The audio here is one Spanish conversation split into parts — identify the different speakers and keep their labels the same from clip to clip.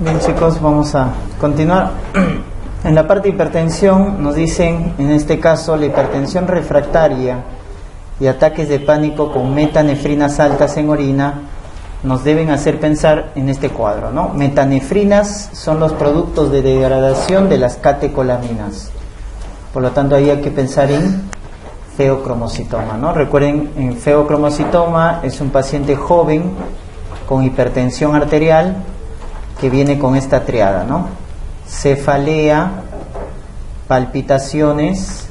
Speaker 1: Bien, chicos, vamos a continuar. En la parte de hipertensión nos dicen, en este caso, la hipertensión refractaria y ataques de pánico con metanefrinas altas en orina nos deben hacer pensar en este cuadro, ¿no? Metanefrinas son los productos de degradación de las catecolaminas. Por lo tanto, ahí hay que pensar en feocromocitoma, ¿no? Recuerden, en feocromocitoma es un paciente joven con hipertensión arterial que viene con esta triada, ¿no? Cefalea, palpitaciones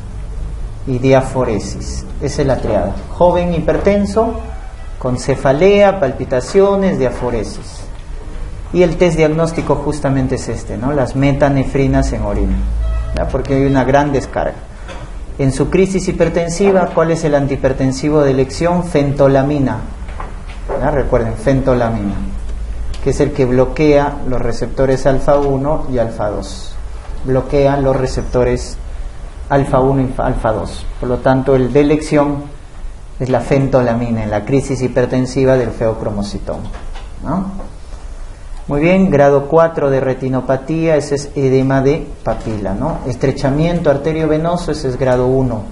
Speaker 1: y diaforesis. Esa es la triada. Joven hipertenso con cefalea, palpitaciones, diaforesis. Y el test diagnóstico justamente es este, ¿no? Las metanefrinas en orina, ¿ya? Porque hay una gran descarga. En su crisis hipertensiva, ¿cuál es el antihipertensivo de elección? Fentolamina, ¿ya? Recuerden, fentolamina, que es el que bloquea los receptores alfa 1 y alfa 2. Bloquea los receptores alfa 1 y alfa 2. Por lo tanto, el de elección es la fentolamina en la crisis hipertensiva del feocromocitoma, ¿no? Muy bien, grado 4 de retinopatía, ese es edema de papila, ¿no? Estrechamiento arteriovenoso, ese es grado 1.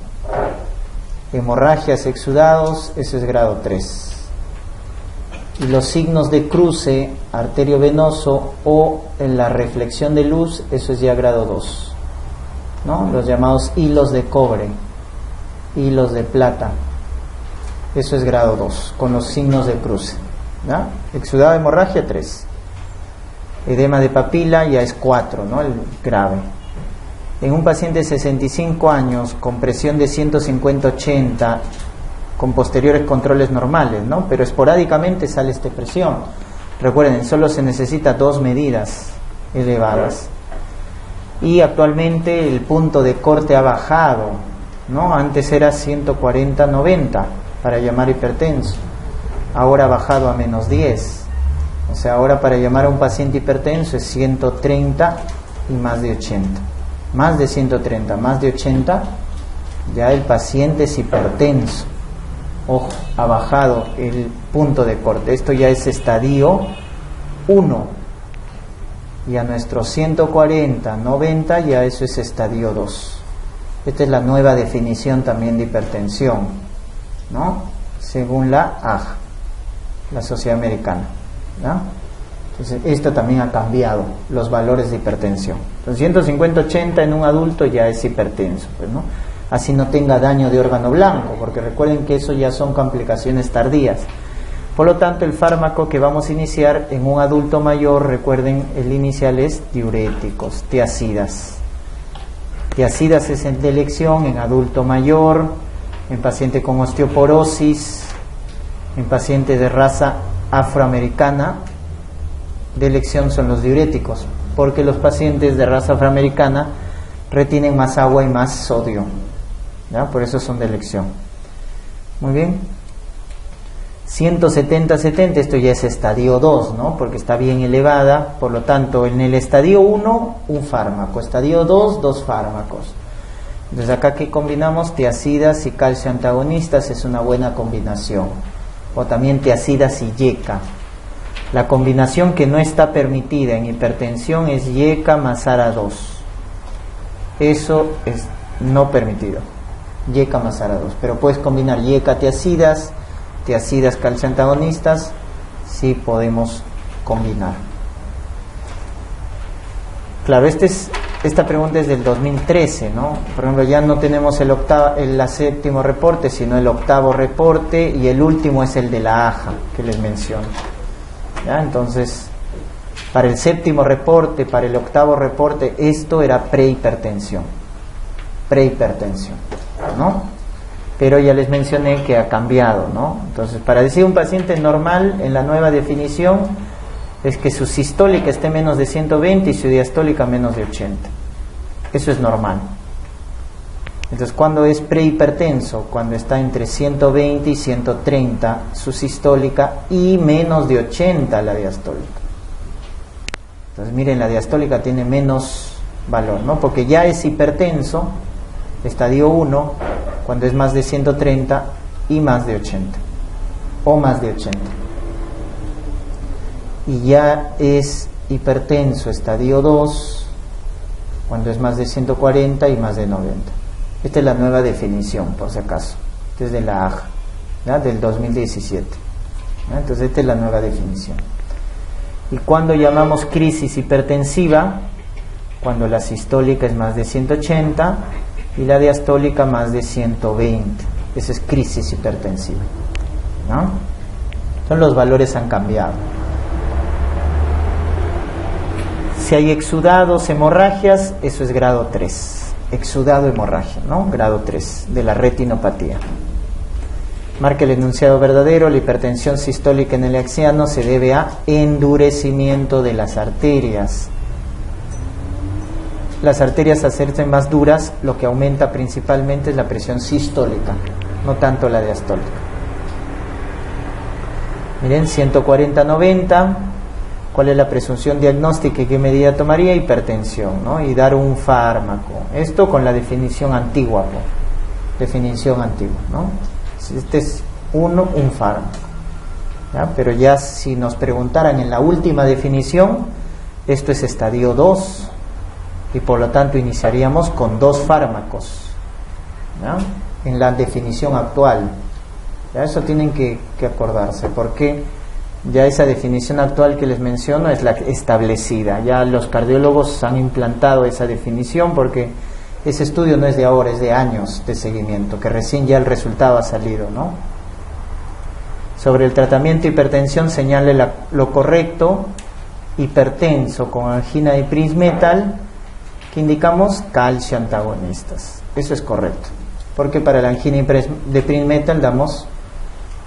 Speaker 1: Hemorragias, exudados, ese es grado 3. Y los signos de cruce arteriovenoso o en la reflexión de luz, eso es ya grado 2, ¿no? Los llamados hilos de cobre, hilos de plata, eso es grado 2, con los signos de cruce, ¿ya? Exudado, hemorragia, 3. Edema de papila ya es 4, ¿no? El grave. En un paciente de 65 años con presión de 150-80, con posteriores controles normales, ¿no? Pero esporádicamente sale esta presión. Recuerden, solo se necesita 2 medidas elevadas. Y actualmente el punto de corte ha bajado, ¿no? Antes era 140-90 para llamar hipertenso. Ahora ha bajado a menos 10. O sea, ahora para llamar a un paciente hipertenso es 130 y más de 80. Más de 130, más de 80, ya el paciente es hipertenso. Ojo, ha bajado el punto de corte. Esto ya es estadio 1. Y a nuestros 140, 90, ya eso es estadio 2. Esta es la nueva definición también de hipertensión, ¿no? Según la AJ, la Sociedad Americana, ¿no? Entonces, esto también ha cambiado los valores de hipertensión. Entonces, 150-80 en un adulto ya es hipertenso, pues, ¿no? Así no tenga daño de órgano blanco, porque recuerden que eso ya son complicaciones tardías. Por lo tanto, el fármaco que vamos a iniciar en un adulto mayor, recuerden, el inicial es diuréticos, tiazidas. Tiazidas es de elección en adulto mayor, en paciente con osteoporosis, en paciente de raza afroamericana. De elección son los diuréticos, porque los pacientes de raza afroamericana retienen más agua y más sodio, ¿ya? Por eso son de elección. Muy bien. 170-70, esto ya es estadio 2, ¿no? Porque está bien elevada. Por lo tanto, en el estadio 1, un fármaco. Estadio 2, 2 fármacos. Entonces acá que combinamos tiazidas y calcio antagonistas, es una buena combinación. O también tiazidas y yeca. La combinación que no está permitida en hipertensión es yeca más ARA2. Eso es no permitido. Yeca más ARA2. Pero puedes combinar yeca tiazidas, tiazidas calcio antagonistas, sí podemos combinar. Claro, esta pregunta es del 2013, ¿no? Por ejemplo, ya no tenemos el séptimo reporte, sino el octavo reporte, y el último es el de la AJA, que les menciono, ¿ya? Entonces, para el séptimo reporte, para el octavo reporte, esto era prehipertensión, ¿no? Pero ya les mencioné que ha cambiado, ¿no? Entonces, para decir un paciente normal, en la nueva definición, es que su sistólica esté menos de 120 y su diastólica menos de 80. Eso es normal. Entonces, ¿cuándo es prehipertenso? Cuando está entre 120 y 130 su sistólica y menos de 80 la diastólica. Entonces, miren, la diastólica tiene menos valor, ¿no? Porque ya es hipertenso, estadio 1, cuando es más de 130 y más de 80, o más de 80. Y ya es hipertenso estadio 2, cuando es más de 140 y más de 90. Esta es la nueva definición, por si acaso. Esta es de la AJA, ¿ya? Del 2017. ¿Ya? Entonces esta es la nueva definición. Y cuando llamamos crisis hipertensiva, cuando la sistólica es más de 180 y la diastólica más de 120. Esa es crisis hipertensiva, ¿no? Entonces los valores han cambiado. Si hay exudados, hemorragias, eso es grado 3. Exudado, hemorragia, ¿no? Grado 3 de la retinopatía. Marca el enunciado verdadero: la hipertensión sistólica en el axiano se debe a endurecimiento de las arterias. Las arterias al hacerse más duras, lo que aumenta principalmente es la presión sistólica, no tanto la diastólica. Miren, 140-90, ¿cuál es la presunción diagnóstica y qué medida tomaría? Hipertensión, ¿no? Y dar un fármaco. Esto con la definición antigua, definición antigua, ¿no? Este es un fármaco, ¿ya? Pero ya si nos preguntaran en la última definición, esto es estadio 2, y por lo tanto iniciaríamos con 2 fármacos, ¿ya? En la definición actual. ¿Ya? Eso tienen que acordarse, porque ya esa definición actual que les menciono es la establecida. Ya los cardiólogos han implantado esa definición, porque ese estudio no es de ahora, es de años de seguimiento, que recién ya el resultado ha salido, ¿no? Sobre el tratamiento de hipertensión, señale lo correcto: hipertenso con angina de Prince-Metal, que indicamos calcio antagonistas. Eso es correcto, porque para la angina de Prince-Metal damos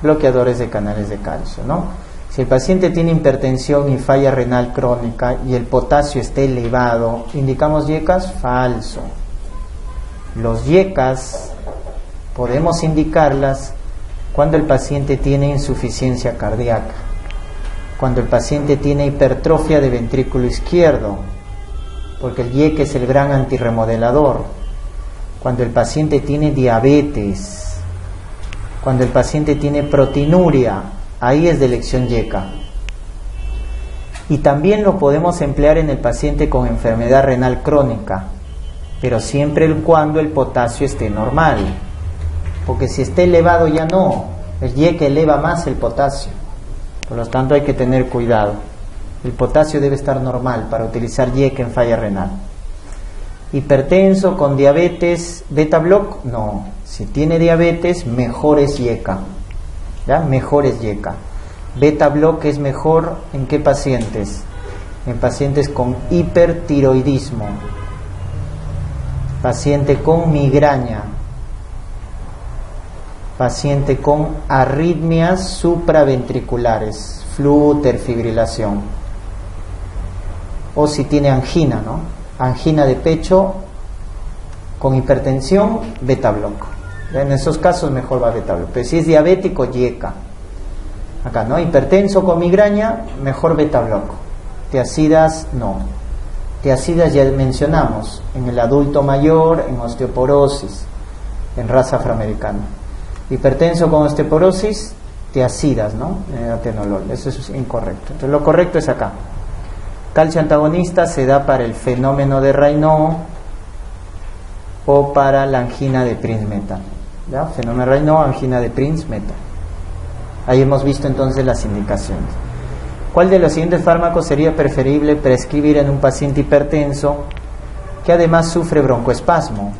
Speaker 1: bloqueadores de canales de calcio, ¿no? Si el paciente tiene hipertensión y falla renal crónica y el potasio está elevado, indicamos YECAS, falso. Los YECAS podemos indicarlas cuando el paciente tiene insuficiencia cardíaca, cuando el paciente tiene hipertrofia de ventrículo izquierdo, porque el YECA es el gran antirremodelador, cuando el paciente tiene diabetes, cuando el paciente tiene proteinuria, ahí es de elección YECA. Y también lo podemos emplear en el paciente con enfermedad renal crónica, pero siempre cuando el potasio esté normal, porque si está elevado ya no, el YECA eleva más el potasio, por lo tanto hay que tener cuidado. El potasio debe estar normal para utilizar YECA en falla renal. Hipertenso con diabetes, beta block, no. Si tiene diabetes, mejor es YECA, ¿ya? Mejor es YECA. Beta block es mejor ¿en qué pacientes? En pacientes con hipertiroidismo, paciente con migraña, paciente con arritmias supraventriculares, flúter, fibrilación. O si tiene angina, ¿no? Angina de pecho con hipertensión, beta block. En esos casos mejor va beta block. Pero si es diabético, YECA. Acá, ¿no? Hipertenso con migraña, mejor beta block. Tiacidas, no. Tiacidas ya mencionamos, en el adulto mayor, en osteoporosis, en raza afroamericana. Hipertenso con osteoporosis, tiacidas, ¿no? Atenolol. Eso es incorrecto. Entonces lo correcto es acá. Calcio antagonista se da para el fenómeno de Raynaud o para la angina de Prince-Metal. ¿Ya? Fenómeno de Raynaud, angina de Prince-Metal. Ahí hemos visto entonces las indicaciones. ¿Cuál de los siguientes fármacos sería preferible prescribir en un paciente hipertenso que además sufre broncoespasmo?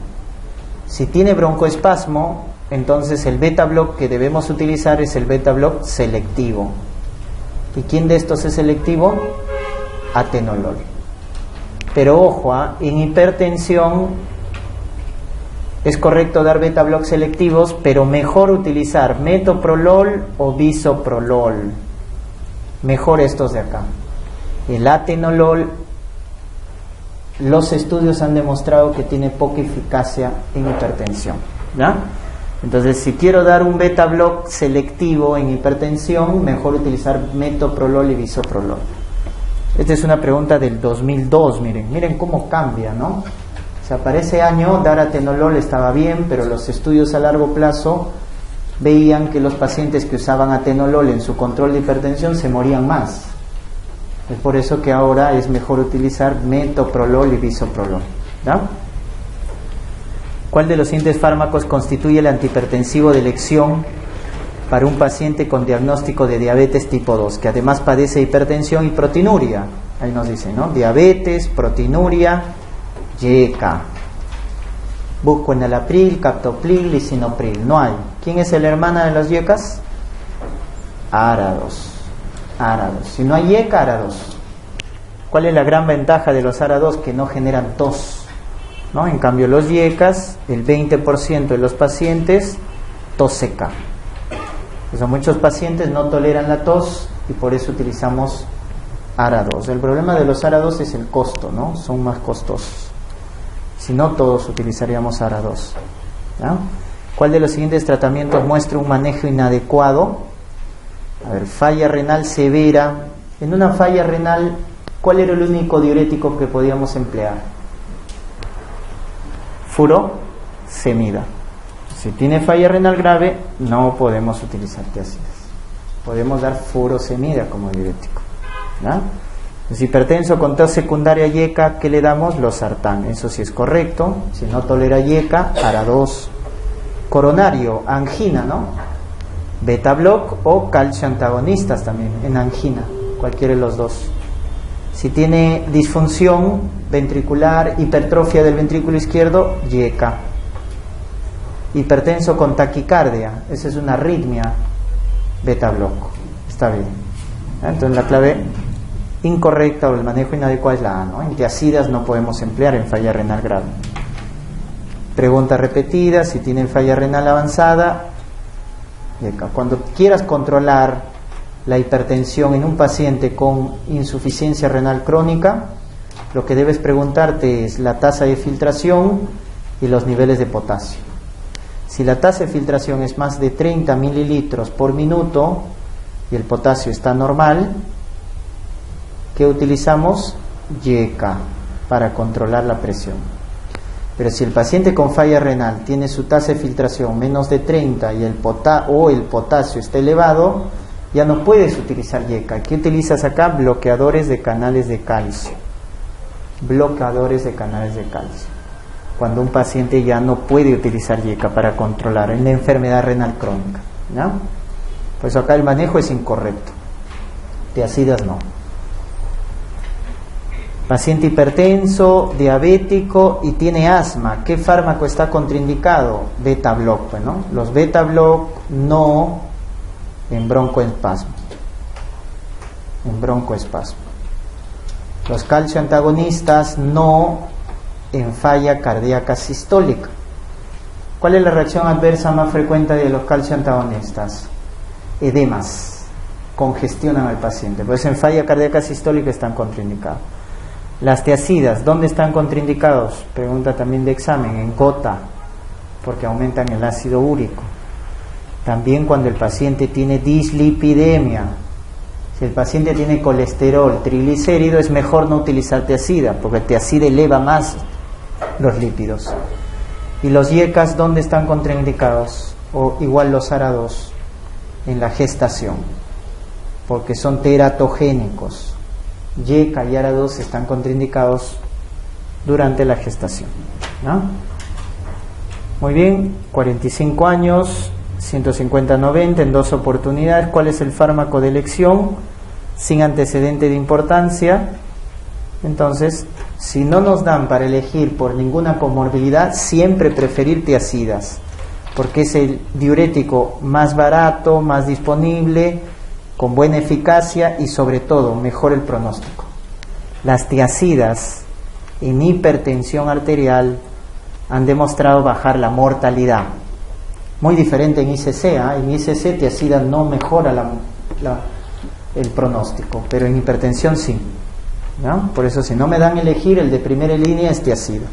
Speaker 1: Si tiene broncoespasmo, entonces el beta block que debemos utilizar es el beta block selectivo. ¿Y quién de estos es selectivo? Atenolol. Pero ojo, en hipertensión es correcto dar beta block selectivos, pero mejor utilizar metoprolol o bisoprolol. Mejor estos de acá. El atenolol, los estudios han demostrado que tiene poca eficacia en hipertensión, ¿ya? Entonces, si quiero dar un beta block selectivo en hipertensión, mejor utilizar metoprolol y bisoprolol. Esta es una pregunta del 2002, miren cómo cambia, ¿no? O sea, para ese año dar atenolol estaba bien, pero los estudios a largo plazo veían que los pacientes que usaban atenolol en su control de hipertensión se morían más. Es por eso que ahora es mejor utilizar metoprolol y bisoprolol, ¿ya? ¿Cuál de los siguientes fármacos constituye el antihipertensivo de elección para un paciente con diagnóstico de diabetes tipo 2, que además padece hipertensión y proteinuria? Ahí nos dice, ¿no? Diabetes, proteinuria, YECA. Busco enalapril, captopril, lisinopril. No hay. ¿Quién es la hermana de los YECAs? ARA2. ARA2. Si no hay YECA, ARA2. ¿Cuál es la gran ventaja de los ARA2? Que no generan tos, ¿no? En cambio los YECAs, el 20% de los pacientes, tos seca. O sea, muchos pacientes no toleran la tos y por eso utilizamos ARA2. El problema de los ARA2 es el costo, ¿no? Son más costosos. Si no, todos utilizaríamos ARA2, ¿ya? ¿Cuál de los siguientes tratamientos muestra un manejo inadecuado? A ver, falla renal severa. En una falla renal, ¿cuál era el único diurético que podíamos emplear? Furosemida. Si tiene falla renal grave, no podemos utilizar tiazidas. Podemos dar furosemida como diurético, ¿ya? Si hipertenso con tos secundaria YECA, ¿qué le damos? Losartán. Eso sí es correcto. Si no tolera YECA, ARA2. Coronario, angina, ¿no? Beta block o calcio antagonistas también en angina, cualquiera de los dos. Si tiene disfunción ventricular, hipertrofia del ventrículo izquierdo, YECA. Hipertenso con taquicardia, esa es una arritmia, beta block. Está bien. Entonces la clave incorrecta o el manejo inadecuado es la A, ¿no? En tiazidas no podemos emplear en falla renal grave. Pregunta repetida: si tienen falla renal avanzada, YECA. Cuando quieras controlar la hipertensión en un paciente con insuficiencia renal crónica, lo que debes preguntarte es la tasa de filtración y los niveles de potasio. Si la tasa de filtración es más de 30 mililitros por minuto y el potasio está normal, ¿qué utilizamos? YECA para controlar la presión. Pero si el paciente con falla renal tiene su tasa de filtración menos de 30 y el potasio está elevado, ya no puedes utilizar YECA. ¿Qué utilizas acá? Bloqueadores de canales de calcio. Bloqueadores de canales de calcio. Cuando un paciente ya no puede utilizar YECA para controlar en la enfermedad renal crónica, ¿no? Pues acá el manejo es incorrecto. Tiazidas no. Paciente hipertenso, diabético y tiene asma, ¿qué fármaco está contraindicado? Beta block, pues, ¿no? Los beta block no en broncoespasmo. En broncoespasmo. Los calcio antagonistas no en falla cardíaca sistólica. ¿Cuál es la reacción adversa más frecuente de los calcio antagonistas? Edemas, congestionan al paciente. Por eso en falla cardíaca sistólica están contraindicados. Las tiazidas, ¿dónde están contraindicados? Pregunta también de examen, en gota, porque aumentan el ácido úrico. También cuando el paciente tiene dislipidemia. Si el paciente tiene colesterol, triglicérido, es mejor no utilizar tiazida, porque tiazida eleva más los lípidos. ¿Y los YECAs dónde están contraindicados? O igual los ARA2, en la gestación, porque son teratogénicos. YECA y ARA2 están contraindicados durante la gestación, ¿no? Muy bien, 45 años, 150-90 en 2 oportunidades. ¿Cuál es el fármaco de elección? Sin antecedente de importancia. Entonces, si no nos dan para elegir por ninguna comorbilidad, siempre preferir tiazidas, porque es el diurético más barato, más disponible, con buena eficacia y sobre todo mejor el pronóstico. Las tiazidas en hipertensión arterial han demostrado bajar la mortalidad. Muy diferente en ICC, ¿eh? En ICC tiazida no mejora el pronóstico, pero en hipertensión sí, ¿no? Por eso si no me dan elegir, el de primera línea es tiazida.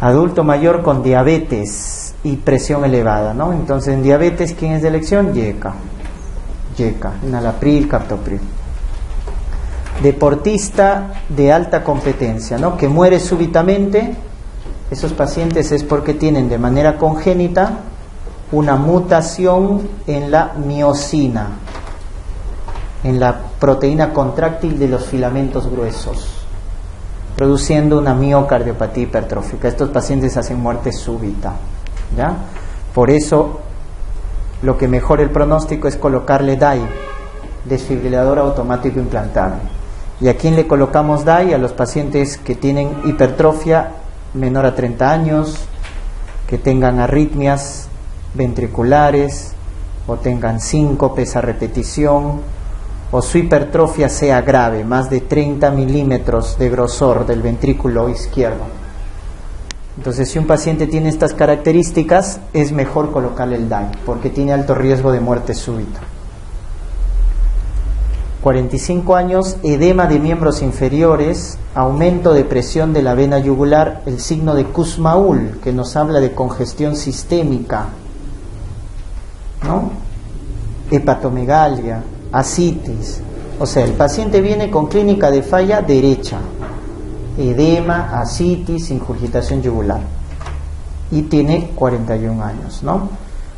Speaker 1: Adulto mayor con diabetes y presión elevada, ¿no? Entonces en diabetes, ¿quién es de elección? YECA. YECA, enalapril, captopril. Deportista de alta competencia, ¿no? Que muere súbitamente. Esos pacientes es porque tienen de manera congénita una mutación en la miosina. en la proteína contráctil de los filamentos gruesos, produciendo una miocardiopatía hipertrófica. Estos pacientes hacen muerte súbita, ¿ya? Por eso lo que mejora el pronóstico es colocarle DAI, desfibrilador automático implantable. ¿Y a quién le colocamos DAI? A los pacientes que tienen hipertrofia menor a 30 años, que tengan arritmias ventriculares, o tengan síncopes a repetición, o su hipertrofia sea grave, más de 30 milímetros de grosor del ventrículo izquierdo. Entonces, si un paciente tiene estas características, es mejor colocarle el DAI, porque tiene alto riesgo de muerte súbita. 45 años, edema de miembros inferiores, aumento de presión de la vena yugular, el signo de Kussmaul, que nos habla de congestión sistémica, ¿no? Hepatomegalia, ascitis. O sea, el paciente viene con clínica de falla derecha, edema, ascitis, ingurgitación yugular, y tiene 41 años, ¿no?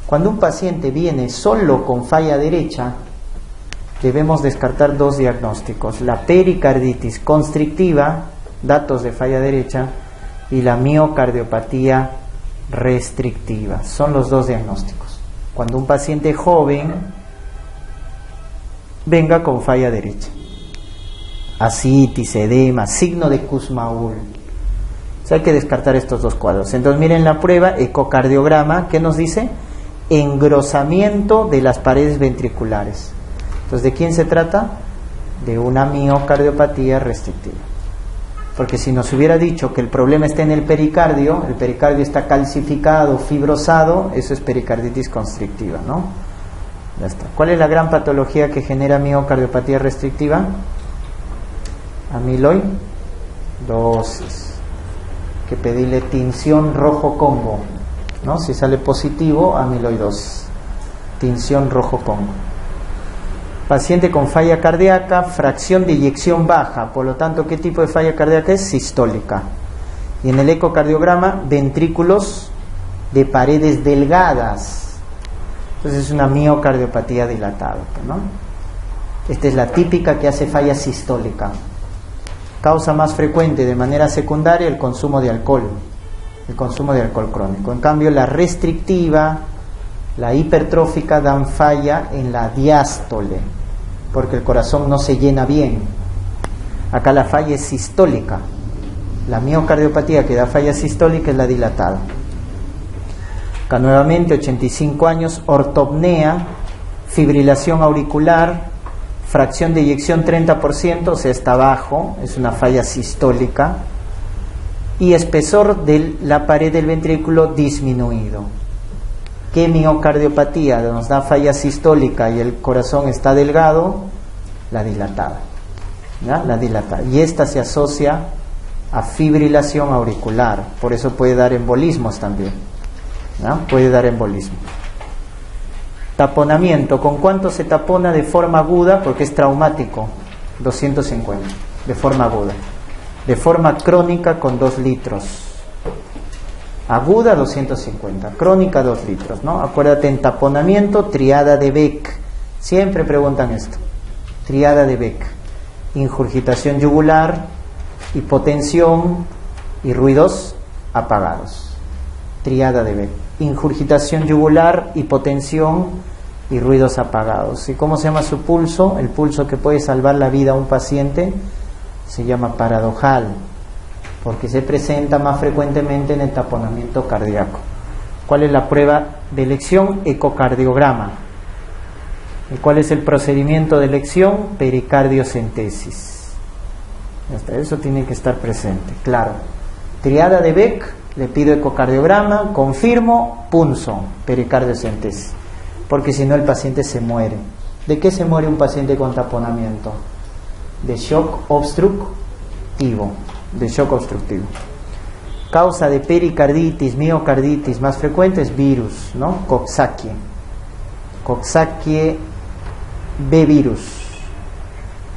Speaker 1: Cuando un paciente viene solo con falla derecha, debemos descartar dos diagnósticos: la pericarditis constrictiva, datos de falla derecha, y la miocardiopatía restrictiva. Son los dos diagnósticos. Cuando un paciente joven venga con falla derecha, ascitis, edema, signo de Kussmaul. O sea, hay que descartar estos dos cuadros. Entonces, miren la prueba, ecocardiograma, ¿qué nos dice? Engrosamiento de las paredes ventriculares. Entonces, ¿de quién se trata? De una miocardiopatía restrictiva. Porque si nos hubiera dicho que el problema está en el pericardio está calcificado, fibrosado, eso es pericarditis constrictiva, ¿no? Ya está. ¿Cuál es la gran patología que genera miocardiopatía restrictiva? Amiloidosis. Que pedirle tinción rojo Congo, ¿no? Si sale positivo, amiloidosis. Tinción rojo Congo. Paciente con falla cardíaca, fracción de eyección baja, por lo tanto, ¿qué tipo de falla cardíaca es? Sistólica. Y en el ecocardiograma, ventrículos de paredes delgadas. Entonces es una miocardiopatía dilatada, ¿no? Esta es la típica que hace falla sistólica. Causa más frecuente de manera secundaria el consumo de alcohol crónico. En cambio, la restrictiva, la hipertrófica, dan falla en la diástole, porque el corazón no se llena bien. Acá la falla es sistólica. La miocardiopatía que da falla sistólica es la dilatada. Acá nuevamente, 85 años, ortopnea, fibrilación auricular, fracción de eyección 30%, o sea, está bajo, es una falla sistólica, y espesor de la pared del ventrículo disminuido. ¿Qué miocardiopatía nos da falla sistólica y el corazón está delgado? La dilatada, ¿ya? La dilatada. Y esta se asocia a fibrilación auricular, por eso puede dar embolismos también, ¿ya? Puede dar embolismo. Taponamiento, ¿con cuánto se tapona de forma aguda? Porque es traumático, 250, de forma aguda. De forma crónica, con 2 litros. Aguda, 250. Crónica, 2 litros, ¿no? Acuérdate, en taponamiento, triada de Beck. Siempre preguntan esto. Triada de Beck. Ingurgitación yugular, hipotensión y ruidos apagados. Triada de Beck. Ingurgitación yugular, hipotensión y ruidos apagados. ¿Y cómo se llama su pulso? El pulso que puede salvar la vida a un paciente se llama paradojal, porque se presenta más frecuentemente en el taponamiento cardíaco. ¿Cuál es la prueba de elección? Ecocardiograma. ¿Y cuál es el procedimiento de elección? Pericardiocentesis. Eso tiene que estar presente, claro. Triada de Beck, le pido ecocardiograma, confirmo, punzo, pericardiocentesis. Porque si no, el paciente se muere. ¿De qué se muere un paciente con taponamiento? De shock obstructivo. Causa de pericarditis, miocarditis más frecuente es virus, ¿no? Coxsackie B virus.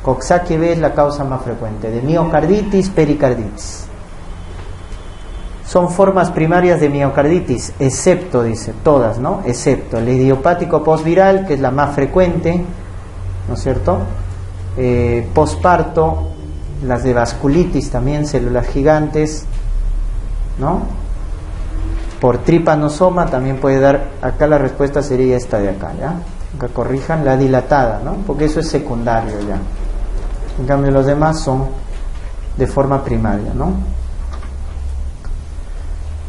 Speaker 1: Coxsackie B es la causa más frecuente de miocarditis, pericarditis. Son formas primarias de miocarditis, excepto, dice, todas, ¿no? Excepto el idiopático postviral, que es la más frecuente, ¿no es cierto? Posparto, las de vasculitis también, células gigantes, ¿no? Por tripanosoma también puede dar, acá la respuesta sería esta de acá, ¿ya? Acá corrijan la dilatada, ¿no? Porque eso es secundario ya. En cambio los demás son de forma primaria, ¿no?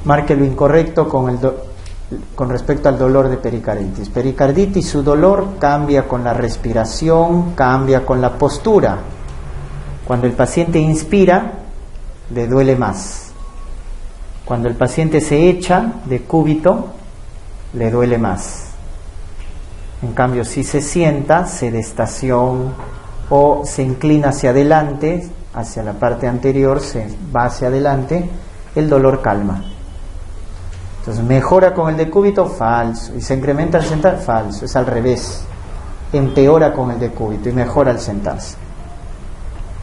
Speaker 1: Marque lo incorrecto con respecto al dolor de pericarditis. Pericarditis, su dolor cambia con la respiración, cambia con la postura. Cuando el paciente inspira, le duele más. Cuando el paciente se echa de cúbito, le duele más. En cambio, si se sienta, sedestación o se inclina hacia adelante, hacia la parte anterior, se va hacia adelante, el dolor calma. Entonces, mejora con el decúbito, falso. Y se incrementa al sentar, falso. Es al revés. Empeora con el decúbito y mejora al sentarse.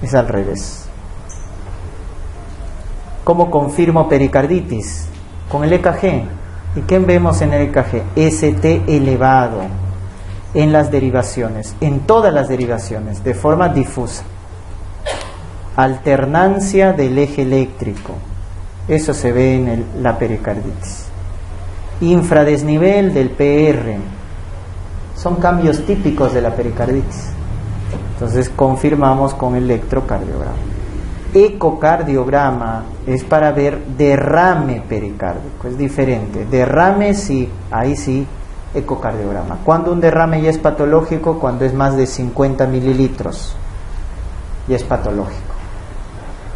Speaker 1: Es al revés. ¿Cómo confirmo pericarditis? Con el EKG. ¿Y qué vemos en el EKG? ST elevado en las derivaciones, en todas las derivaciones, de forma difusa. Alternancia del eje eléctrico. Eso se ve en la pericarditis. Infradesnivel del PR. Son cambios típicos de la pericarditis. Entonces confirmamos con electrocardiograma. Ecocardiograma es para ver derrame pericárdico, es diferente. Derrame sí, ahí sí, ecocardiograma. Cuando un derrame ya es patológico, cuando es más de 50 mililitros, ya es patológico.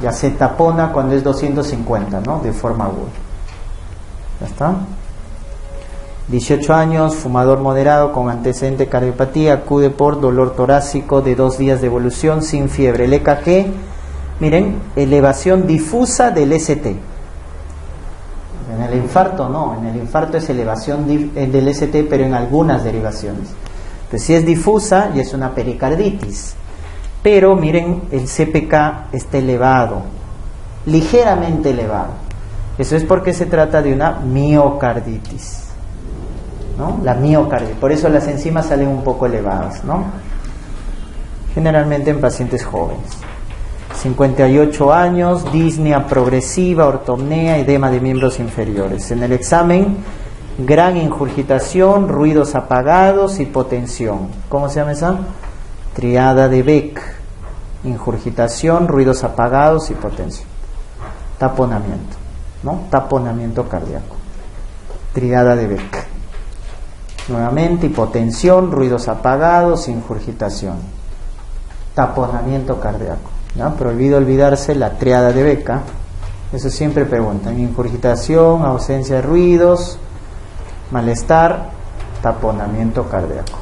Speaker 1: Ya se tapona cuando es 250, ¿no? De forma aguda. ¿Ya está? 18 años, fumador moderado con antecedente cardiopatía, acude por dolor torácico de 2 días de evolución sin fiebre. El EKG, miren, elevación difusa del ST. En el infarto no, en el infarto es elevación del ST, pero en algunas derivaciones. Entonces, si es difusa, ya es una pericarditis. Pero miren, el CPK está elevado, ligeramente elevado. Eso es porque se trata de una miocarditis, ¿no? La miocarditis, por eso las enzimas salen un poco elevadas, ¿no? Generalmente en pacientes jóvenes. 58 años, disnea progresiva, ortopnea, edema de miembros inferiores. En el examen, gran ingurgitación, ruidos apagados, hipotensión. ¿Cómo se llama esa? Triada de Beck. Ingurgitación, ruidos apagados, hipotensión. Taponamiento, ¿no? Taponamiento cardíaco. Triada de Beck. Nuevamente, hipotensión, ruidos apagados, ingurgitación. Taponamiento cardíaco. ¿Ya? Prohibido olvidarse la triada de Beck. Eso siempre preguntan. Ingurgitación, ausencia de ruidos, malestar, taponamiento cardíaco.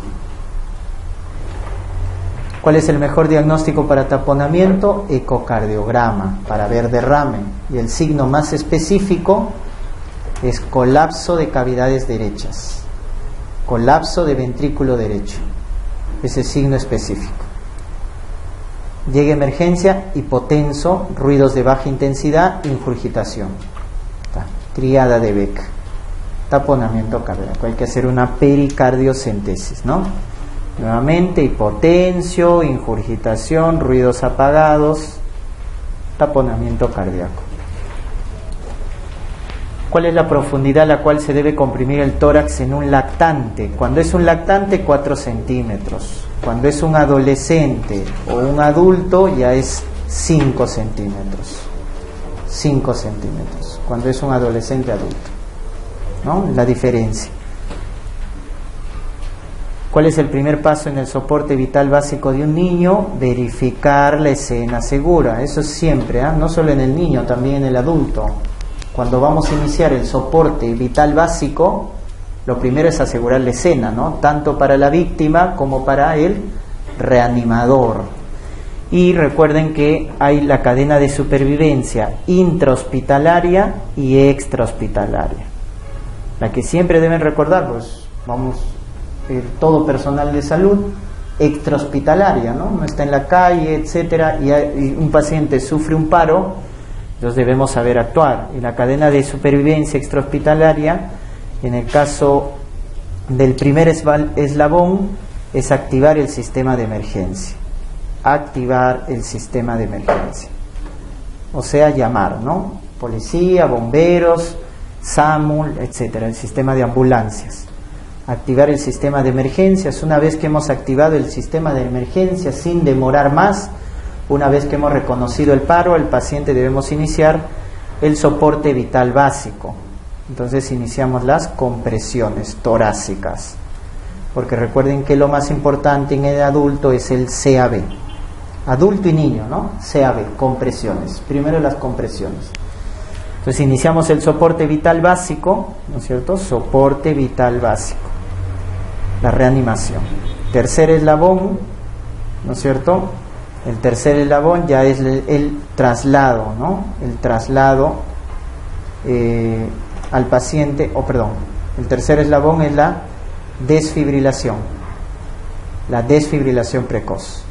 Speaker 1: ¿Cuál es el mejor diagnóstico para taponamiento? Ecocardiograma, para ver derrame. Y el signo más específico es colapso de cavidades derechas. Colapso de ventrículo derecho. Ese signo específico. Llega emergencia, hipotenso, ruidos de baja intensidad, ingurgitación. Triada de Beck. Taponamiento cardíaco. Hay que hacer una pericardiocentesis, ¿no? Nuevamente, hipotensio, ingurgitación, ruidos apagados, taponamiento cardíaco. ¿Cuál es la profundidad a la cual se debe comprimir el tórax en un lactante? Cuando es un lactante, 4 centímetros. Cuando es un adolescente o un adulto, ya es 5 centímetros. 5 centímetros. Cuando es un adolescente adulto, ¿no? La diferencia. ¿Cuál es el primer paso en el soporte vital básico de un niño? Verificar la escena segura. Eso es siempre, no solo en el niño, también en el adulto. Cuando vamos a iniciar el soporte vital básico, lo primero es asegurar la escena, ¿no? Tanto para la víctima como para el reanimador. Y recuerden que hay la cadena de supervivencia intrahospitalaria y extrahospitalaria. La que siempre deben recordar, pues vamos, todo personal de salud, extrahospitalaria, ¿no? No está en la calle, etcétera, y un paciente sufre un paro, entonces debemos saber actuar. Y la cadena de supervivencia extrahospitalaria, en el caso del primer eslabón, es activar el sistema de emergencia. Activar el sistema de emergencia. O sea, llamar, ¿no? Policía, bomberos, SAMU, etcétera, el sistema de ambulancias. Activar el sistema de emergencias. Una vez que hemos activado el sistema de emergencias sin demorar más, una vez que hemos reconocido el paro, el paciente debemos iniciar el soporte vital básico. Entonces iniciamos las compresiones torácicas, porque recuerden que lo más importante en el adulto es el CAB, adulto y niño, ¿no? CAB, compresiones, primero las compresiones. Entonces iniciamos el soporte vital básico, ¿no es cierto? Soporte vital básico, la reanimación. Tercer eslabón, ¿no es cierto? El tercer eslabón ya es el traslado, ¿no? El traslado al paciente, el tercer eslabón es la desfibrilación precoz.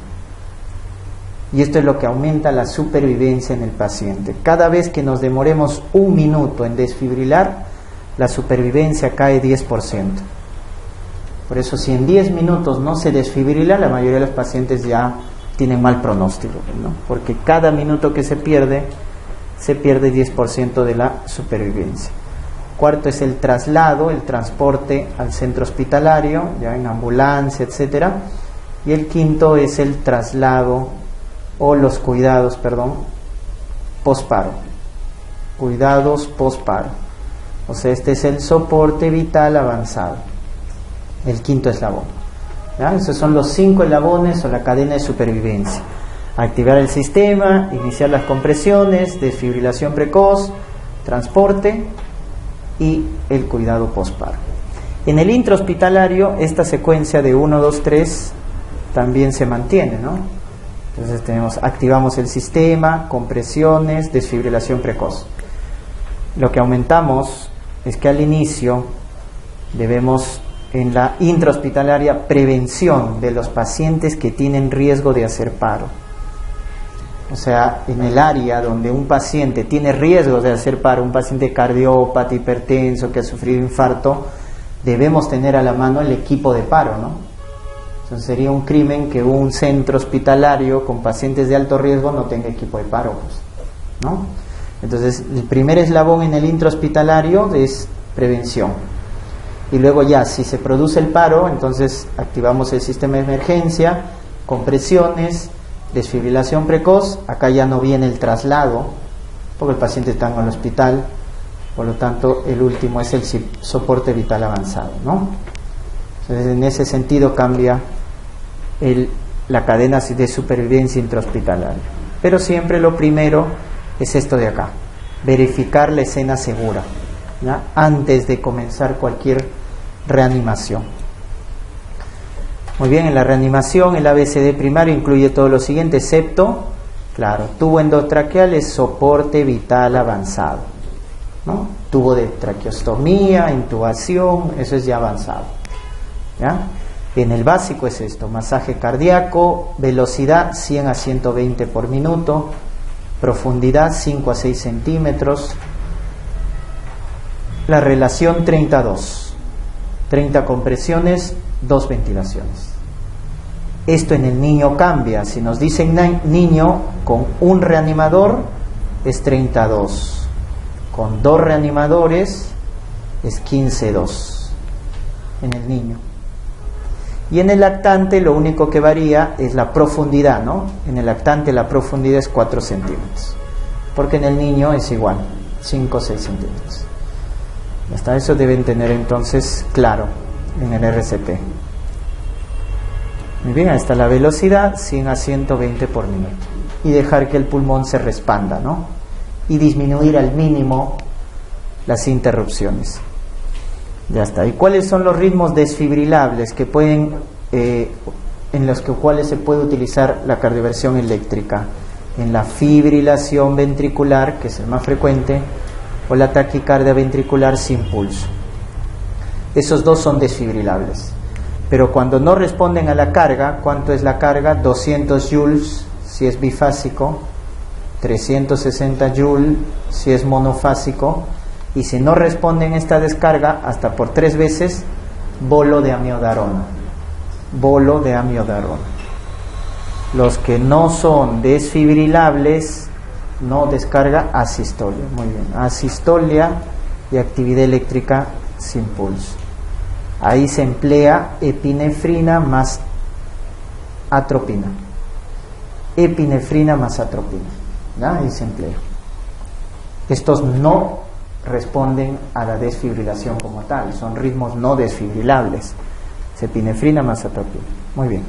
Speaker 1: Y esto es lo que aumenta la supervivencia en el paciente. Cada vez que nos demoremos 1 minuto en desfibrilar, la supervivencia cae 10%. Por eso, si en 10 minutos no se desfibrila, la mayoría de los pacientes ya tienen mal pronóstico, ¿no? Porque cada minuto que se pierde 10% de la supervivencia. Cuarto es el traslado, el transporte al centro hospitalario, ya en ambulancia, etcétera. Y el quinto es el traslado o los cuidados, posparo. Cuidados posparo. O sea, este es el soporte vital avanzado, el quinto eslabón. ¿Ya? Esos son los 5 eslabones o la cadena de supervivencia. Activar el sistema, iniciar las compresiones, desfibrilación precoz, transporte y el cuidado posparo. En el intrahospitalario, esta secuencia de 1, 2, 3 también se mantiene, ¿no? Entonces activamos el sistema, compresiones, desfibrilación precoz. Lo que aumentamos es que al inicio debemos, en la intrahospitalaria, prevención de los pacientes que tienen riesgo de hacer paro. O sea, en el área donde un paciente tiene riesgo de hacer paro, un paciente cardiópata, hipertenso, que ha sufrido infarto, debemos tener a la mano el equipo de paro, ¿no? Entonces sería un crimen que un centro hospitalario con pacientes de alto riesgo no tenga equipo de paro, pues, ¿no? Entonces, el primer eslabón en el intrahospitalario es prevención. Y luego ya, si se produce el paro, entonces activamos el sistema de emergencia, compresiones, desfibrilación precoz. Acá ya no viene el traslado, porque el paciente está en el hospital, por lo tanto el último es el soporte vital avanzado, ¿no? Entonces, en ese sentido cambia la cadena de supervivencia intrahospitalaria. Pero siempre lo primero es esto de acá, verificar la escena segura, ¿ya? Antes de comenzar cualquier reanimación. Muy bien, en la reanimación el ABCD primario incluye todo lo siguiente, excepto, claro, tubo endotraqueal es soporte vital avanzado, ¿no? Tubo de traqueostomía, intubación, eso es ya avanzado, ¿ya? En el básico es esto, masaje cardíaco, velocidad 100 a 120 por minuto, profundidad 5 a 6 centímetros, la relación 30-2, 30 compresiones, 2 ventilaciones. Esto en el niño cambia. Si nos dicen niño, con un reanimador es 30-2, con 2 reanimadores es 15-2 en el niño. Y en el lactante lo único que varía es la profundidad, ¿no? En el lactante la profundidad es 4 centímetros, porque en el niño es igual, 5 o 6 centímetros. Hasta eso deben tener entonces claro en el RCP. Muy bien, ahí está la velocidad, 100 a 120 por minuto. Y dejar que el pulmón se respanda, ¿no? Y disminuir al mínimo las interrupciones. Ya está. ¿Y cuáles son los ritmos desfibrilables que pueden, en los cuales se puede utilizar la cardioversión eléctrica? En la fibrilación ventricular, que es el más frecuente, o la taquicardia ventricular sin pulso. Esos dos son desfibrilables. Pero cuando no responden a la carga, ¿cuánto es la carga? 200 joules si es bifásico, 360 joules si es monofásico, y si no responden a esta descarga, hasta por 3 veces bolo de amiodarona. bolo de amiodarona. Los que no son desfibrilables no descarga asistolia. Muy bien, asistolia y actividad eléctrica sin pulso. Ahí se emplea epinefrina más atropina. Epinefrina más atropina. ¿Ya? Ahí se emplea. Estos no responden a la desfibrilación como tal, son ritmos no desfibrilables. Es epinefrina más atropina. Muy bien.